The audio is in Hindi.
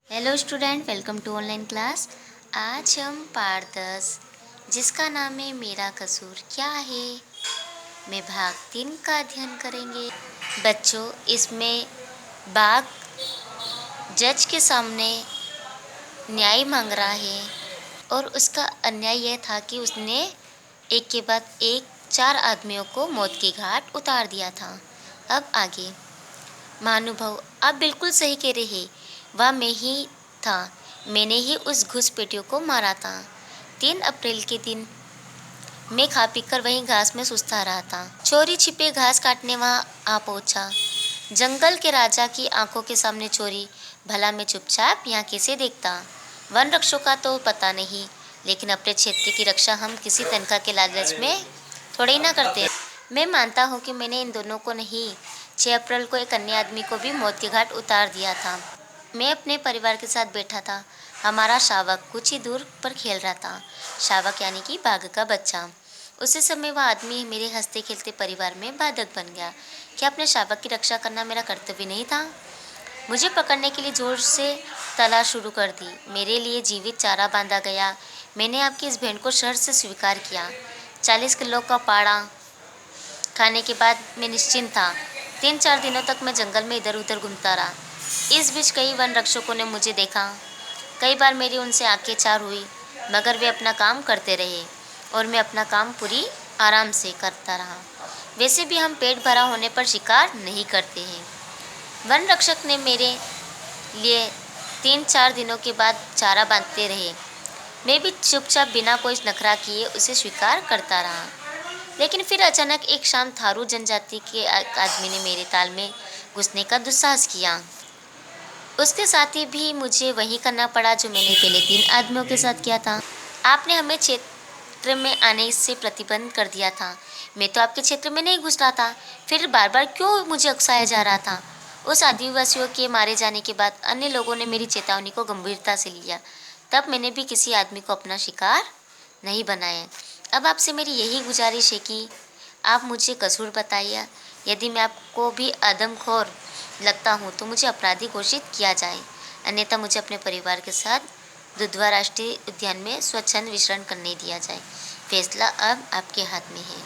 Hello student, welcome to online class. आज हम पाठ 10 जिसका नाम है मेरा कसूर क्या है में भाग 3 का अध्ययन करेंगे। बच्चों, इसमें बाघ जज के सामने न्याय मांग रहा है और उसका अन्याय यह था कि उसने एक के बाद एक 4 आदमियों को मौत की घाट उतार दिया था। अब आगे। महानुभाव, आप बिल्कुल सही कह रहे हैं। वह मैं ही था। मैंने ही उस घुसपैठियों को मारा था। 3 अप्रैल के दिन मैं खा पीकर वहीं घास में सुस्ता रहा था। चोरी छिपे घास काटने वहां आ पहुंचा। जंगल के राजा की आंखों के सामने चोरी, भला मैं चुपचाप यहाँ कैसे देखता। वन रक्षों का तो पता नहीं, लेकिन अपने क्षेत्र की रक्षा हम किसी तनख्वाह के लालच में थोड़े ही ना करते। मैं मानता हूँ कि मैंने इन दोनों को नहीं, 6 अप्रैल को एक अन्य आदमी को भी मौत के घाट उतार दिया था। मैं अपने परिवार के साथ बैठा था। हमारा शावक कुछ ही दूर पर खेल रहा था। शावक यानी कि बाघ का बच्चा। उसी समय वह आदमी मेरे हंसते खेलते परिवार में बाधक बन गया। क्या अपने शावक की रक्षा करना मेरा कर्तव्य नहीं था? मुझे पकड़ने के लिए जोर से तलाश शुरू कर दी। मेरे लिए जीवित चारा बांधा गया। मैंने आपकी इस भेंट को शर्त से स्वीकार किया। 40 किलो का पाड़ा खाने के बाद मैं निश्चिंत था। 3-4 दिनों तक मैं जंगल में इधर उधर घूमता रहा। इस बीच कई वन रक्षकों ने मुझे देखा। कई बार मेरी उनसे आंखें चार हुई, मगर वे अपना काम करते रहे और मैं अपना काम पूरी आराम से करता रहा। वैसे भी हम पेट भरा होने पर शिकार नहीं करते हैं। वन रक्षक ने मेरे लिए 3-4 दिनों के बाद चारा बांधते रहे। मैं भी चुपचाप बिना कोई नखरा किए उसे स्वीकार करता रहा। लेकिन फिर अचानक एक शाम थारू जनजाति के आदमी ने मेरे ताल में घुसने का दुस्साहस किया। उसके साथ ही भी मुझे वही करना पड़ा जो मैंने पहले 3 आदमियों के साथ किया था। आपने हमें क्षेत्र में आने से प्रतिबंध कर दिया था। मैं तो आपके क्षेत्र में नहीं घुस रहा था, फिर बार बार क्यों मुझे उकसाया जा रहा था? उस आदिवासियों के मारे जाने के बाद अन्य लोगों ने मेरी चेतावनी को गंभीरता से लिया। तब मैंने भी किसी आदमी को अपना शिकार नहीं बनाया। अब आपसे मेरी यही गुजारिश है कि आप मुझे कसूर बताइए। यदि मैं आपको भी आदमखोर लगता हूँ तो मुझे अपराधी घोषित किया जाए, अन्यथा मुझे अपने परिवार के साथ दुधवा राष्ट्रीय उद्यान में स्वच्छंद विचरण करने दिया जाए। फैसला अब आपके हाथ में है।